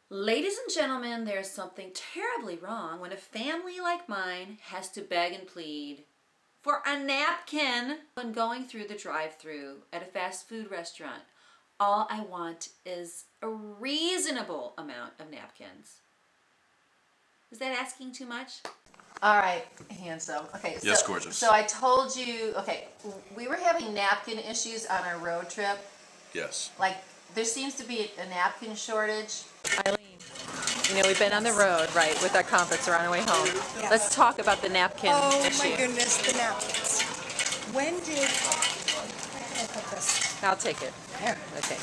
Ladies and gentlemen, there's something terribly wrong when a family like mine has to beg and plead for a napkin when going through the drive-thru at a fast food restaurant. All I want is a reasonable amount of napkins. Is that asking too much? All right, handsome. Okay. Yes, gorgeous. So I told you, okay, we were having napkin issues on our road trip. Yes. Like, there seems to be a napkin shortage. Eileen, you know, we've been on the road, right, with our conference. We're on our way home. Yeah. Let's talk about the napkin issue. Oh my goodness, the napkins. When did I put this? I'll take it. Here. Okay.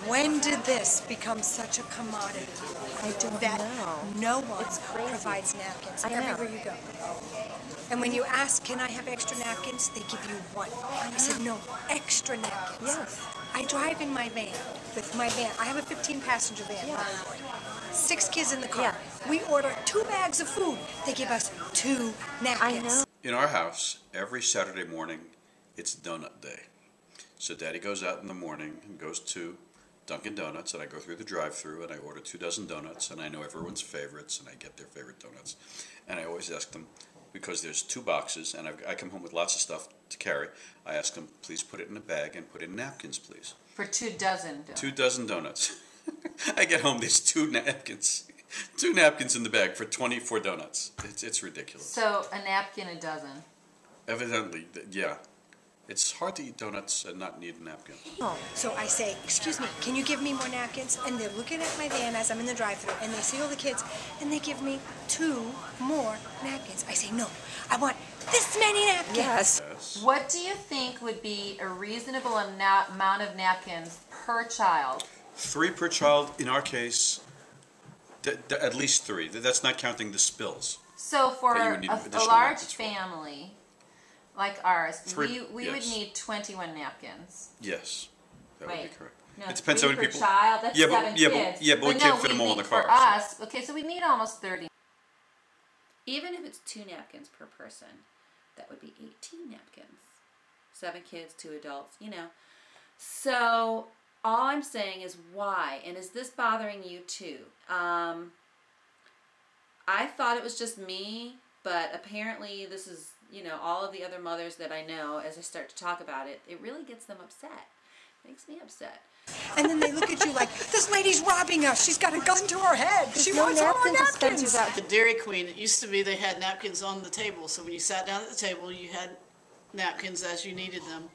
When did this become such a commodity? I don't that know. no one It's crazy. provides napkins I know. everywhere you go. And when you ask, can I have extra napkins, they give you one. I said, no, extra napkins. Yes. I drive in my van, with my van. I have a 15-passenger van. Yeah. 6 kids in the car. Yeah. We order 2 bags of food. They give us 2 napkins. I know. In our house, every Saturday morning, it's donut day. So Daddy goes out in the morning and goes to Dunkin' Donuts, and I go through the drive-thru and I order 2 dozen donuts, and I know everyone's favorites, and I get their favorite donuts. And I always ask them, because there's 2 boxes, and I come home with lots of stuff to carry, I ask them, please put it in a bag and put in napkins, please. For 2 dozen. 2 dozen donuts. I get home, there's 2 napkins. 2 napkins in the bag for 24 donuts. It's ridiculous. So a napkin a dozen. Evidently, yeah. It's hard to eat donuts and not need a napkin. So I say, excuse me, can you give me more napkins? And they're looking at my van as I'm in the drive-thru, and they see all the kids, and they give me 2 more napkins. I say, no, I want this many napkins. Yes. Yes. What do you think would be a reasonable amount of napkins per child? 3 per child, in our case, at least 3. That's not counting the spills. So for That you would need a additional large napkins for. family like ours, 3, we yes. would need 21 napkins. Yes, that would be Wait. correct. No, It depends how 3 many per people. child, that's Yeah, 7 but kids. we no, can't fit them all in the car. For us, okay, so we need almost 30. Even if it's 2 napkins per person, that would be 18 napkins. 7 kids, 2 adults, you know. So all I'm saying is why, and is this bothering you too? I thought it was just me, but apparently this is, you know, all of the other mothers that I know, as I start to talk about it, it really gets them upset. Makes me upset. And then they look at you like, this lady's robbing us. She's got a gun to her head. She wants all our napkins. The Dairy Queen, it used to be they had napkins on the table. So when you sat down at the table, you had napkins as you needed them.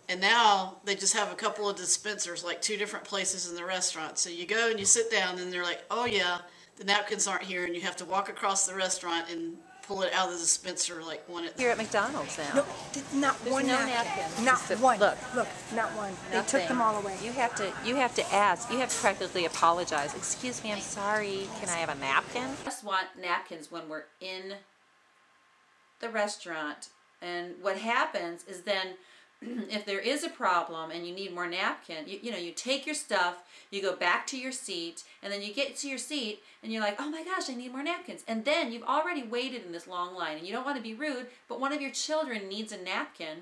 And now they just have a couple of dispensers, like 2 different places in the restaurant. So you go and you sit down and they're like, oh yeah, the napkins aren't here. And you have to walk across the restaurant and pull it out of the dispenser like one at Here at McDonald's now. No, not There's one no napkin. napkin. Not Just a- one. look. Not one. They Nothing. took them all away. You have to ask. You have to practically apologize. Excuse me, I'm sorry. Can I have a napkin? I just want napkins when we're in the restaurant, and what happens is then if there is a problem and you need more napkin, you know, you take your stuff, you go back to your seat, and then you get to your seat and you're like, oh my gosh, I need more napkins. And then you've already waited in this long line and you don't want to be rude, but one of your children needs a napkin,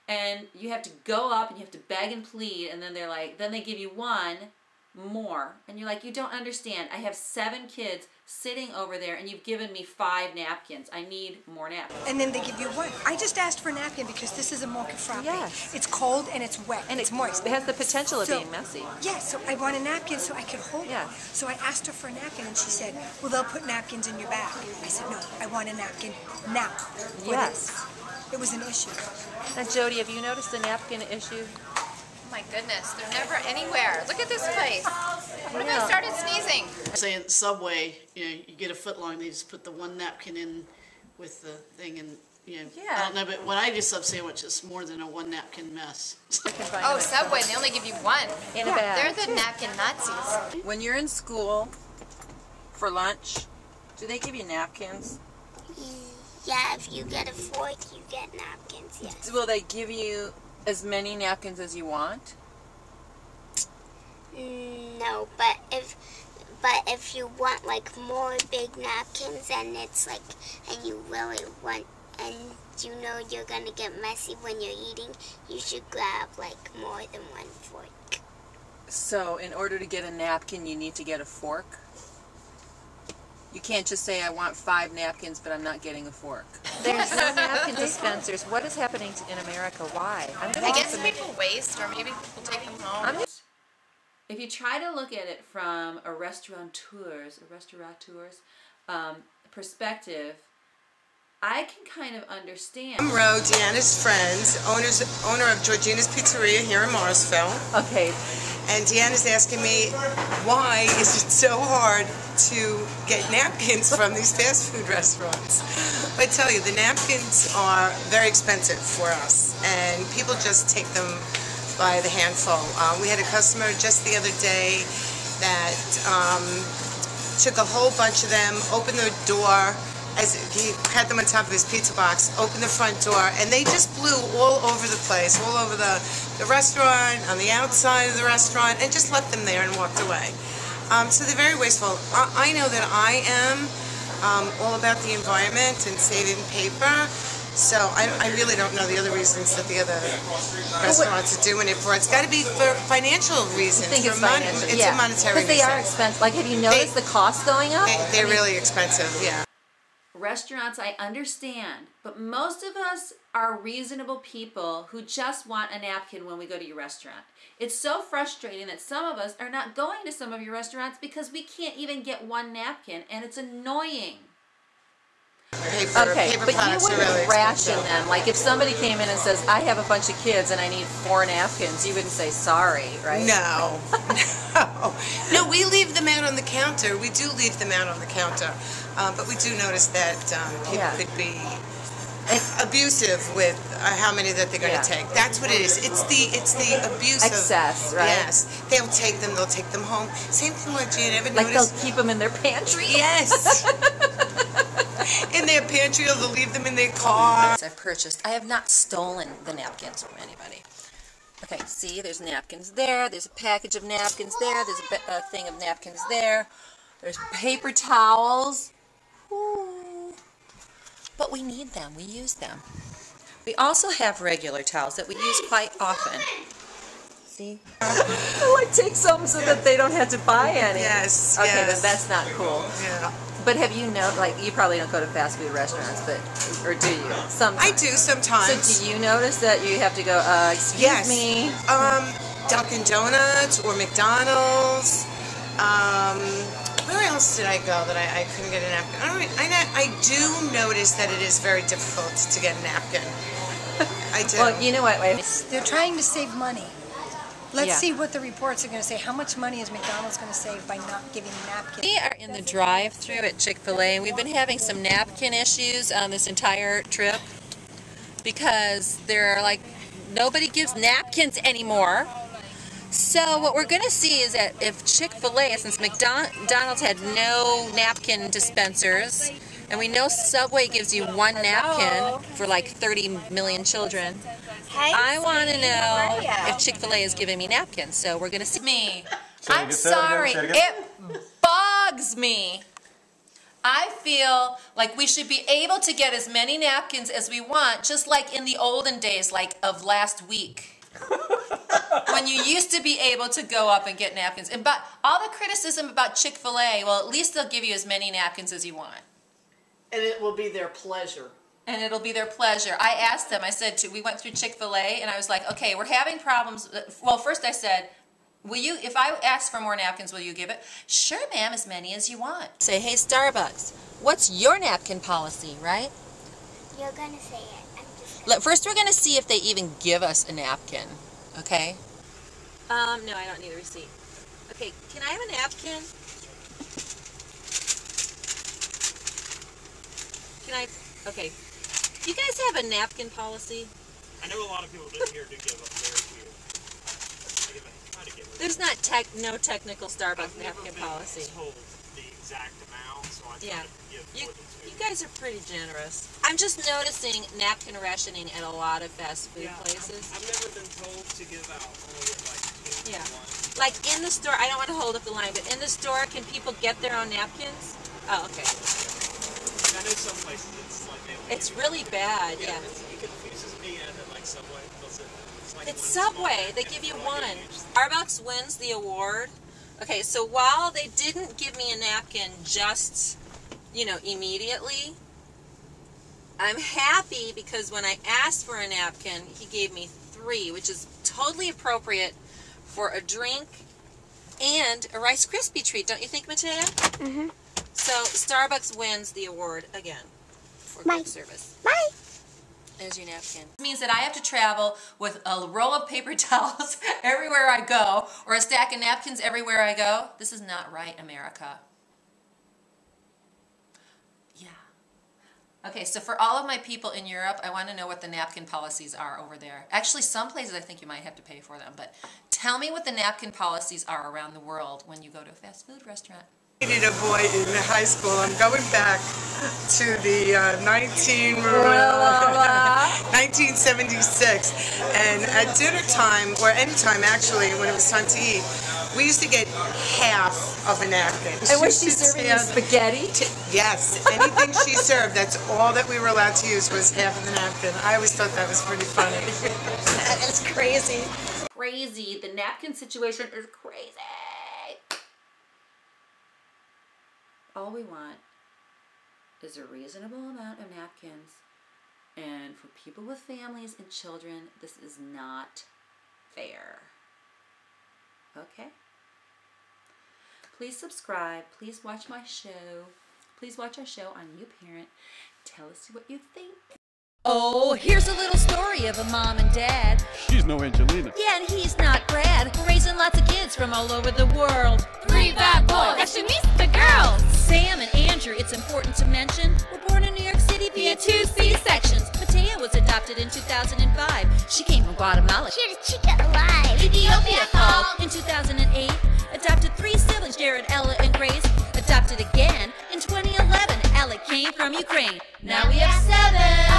and you have to go up and you have to beg and plead, and then they're like, then they give you 1 more, and you're like, you don't understand. I have 7 kids sitting over there and you've given me 5 napkins. I need more napkins. And then they give you one. I just asked for a napkin because this is a mocha frappe. Yes. It's cold and it's wet and it's moist. It has the potential of So- being messy. Yeah, so I want a napkin so I could hold Yes. it. So I asked her for a napkin and she said, well, they'll put napkins in your bag. I said, no, I want a napkin now. for Yes. this." It was an issue. Now, Jody, have you noticed the napkin issue? My goodness, they're never anywhere. Look at this place. What if I started sneezing? saying Subway, you know, you get a foot long, they just put the 1 napkin in with the thing, and you know, Yeah. I don't know, but when I do sub sandwich, it's more than a 1 napkin mess. Oh, Subway, they only give you 1. In a bag. They're the napkin Nazis. When you're in school for lunch, do they give you napkins? Yeah, if you get a fork, you get napkins, yes. Will they give you as many napkins as you want? No, but if you want like more big napkins and it's like, and you really want, and you know you're gonna get messy when you're eating, you should grab like more than 1 fork. So in order to get a napkin, you need to get a fork? You can't just say, I want 5 napkins, but I'm not getting a fork. There's no napkin dispensers. What is happening in America? Why? I guess people waste, or maybe people take them home. If you try to look at it from a restaurateur's perspective, I can kind of understand. I'm Ro, Deanna's friend, owner of Georgina's Pizzeria here in Morrisville. Okay. And Deanna's asking me, why is it so hard to get napkins from these fast food restaurants? I tell you, the napkins are very expensive for us, and people just take them by the handful. We had a customer just the other day that took a whole bunch of them, opened the door, as he had them on top of his pizza box, opened the front door, and they just blew all over the place, all over the restaurant, on the outside of the restaurant, and just left them there and walked away. So they're very wasteful. I know that I am all about the environment and saving paper, so I really don't know the other reasons that the other restaurants are doing it for. It's got to be for financial reasons. I think it's money. financial. It's a monetary reason. But they are expensive. Like, have you noticed the cost going up? They're really expensive, yeah. Restaurants, I understand, but most of us are reasonable people who just want a napkin when we go to your restaurant. It's so frustrating that some of us are not going to some of your restaurants because we can't even get one napkin, and it's annoying. Paper but you products are wouldn't really ration expensive. them. Like, if somebody came in and says, I have a bunch of kids and I need 4 napkins, you wouldn't say sorry, right? No. No, we leave them out on the counter. We do leave them out on the counter. But we do notice that people could be abusive with how many that they're going to take. That's what it is. It's the abuse Excess, of, right? Yes. They'll take them home. Same thing like Jan. Ever Like, notice? they'll keep them in their pantry? Yes. In their pantry, or they'll leave them in their car. I've purchased. I have not stolen the napkins from anybody. Okay, see, there's napkins there. There's a package of napkins there. There's a thing of napkins there. There's paper towels. Ooh. But we need them. We use them. We also have regular towels that we use quite often. See? I like take some so that they don't have to buy any. Yes. Okay, yes. but that's not cool. Yeah. But have you like, you probably don't go to fast food restaurants, but, or do you? Sometimes. I do sometimes. So do you notice that you have to go, excuse me? Dunkin' Donuts or McDonald's. Where else did I go that I couldn't get a napkin? I do notice that it is very difficult to get a napkin. I do. Well, you know what? They're trying to save money. Let's see what the reports are going to say. How much money is McDonald's going to save by not giving napkins? We are in the drive-thru at Chick-fil-A, and we've been having some napkin issues on this entire trip because nobody gives napkins anymore. So what we're going to see is that if Chick-fil-A, since McDonald's had no napkin dispensers, and we know Subway gives you 1 napkin for like 30 million children, I want to know if Chick-fil-A is giving me napkins. So we're going to see me. I'm sorry. It bugs me. I feel like we should be able to get as many napkins as we want, just like in the olden days, like of last week. When you used to be able to go up and get napkins. And but all the criticism about Chick-fil-A, well, at least they'll give you as many napkins as you want. And it will be their pleasure. And it'll be their pleasure. I asked them, I said, we went through Chick-fil-A, and I was like, okay, we're having problems. Well, first I said, if I ask for more napkins, will you give it? Sure, ma'am, as many as you want. Say, hey, Starbucks, what's your napkin policy, right? You're going to say it. First, we're going to see if they even give us a napkin, okay? No, I don't need a receipt. Okay, can I have a napkin? Okay. Do you guys have a napkin policy? I know a lot of people here do give up very few. Try to give it. There's no technical Starbucks napkin policy. I've never been told the exact amount, so I try to give more than 2. You guys are pretty generous. I'm just noticing napkin rationing at a lot of fast food places. I've never been told to give out only like 2 Yeah. or 1. Like in the store, I don't want to hold up the line, but in the store, can people get their own napkins? Oh, okay. I know some places it's like they It's really bad, yeah. It confuses me and like Subway. It's Subway. They give you one. Starbucks wins the award. Okay, so while they didn't give me a napkin just, you know, immediately, I'm happy because when I asked for a napkin, he gave me 3, which is totally appropriate for a drink and a Rice Krispie treat. Don't you think, Matea? Mm-hmm. So Starbucks wins the award again for good service. Bye. There's your napkin. This means that I have to travel with a roll of paper towels everywhere I go, or a stack of napkins everywhere I go. This is not right, America. Yeah. Okay, so for all of my people in Europe, I want to know what the napkin policies are over there. Actually, some places I think you might have to pay for them, but tell me what the napkin policies are around the world when you go to a fast food restaurant. I dated a boy in high school. I'm going back to the 1976, and at dinner time, or any time actually, when it was time to eat, we used to get half of a napkin. And was she serving you spaghetti? Yes, anything she served, that's all that we were allowed to use was half of the napkin. I always thought that was pretty funny. That is crazy. Crazy. The napkin situation is crazy. All we want is a reasonable amount of napkins. And for people with families and children, this is not fair. Okay? Please subscribe. Please watch my show. Please watch our show on YouParent. Tell us what you think. Oh, here's a little story of a mom and dad. She's no Angelina. Yeah, and he's not Brad. We're raising lots of kids from all over the world. 3 bad boys, fashionista girls. Sam and Andrew, it's important to mention, were born in New York City via 2 C-sections. Matea was adopted in 2005. She came from Guatemala. She had a chica alive. Ethiopia called in 2008. Adopted 3 siblings, Jared, Ella, and Grace. Adopted again in 2011. Ella came from Ukraine. Now we have 7.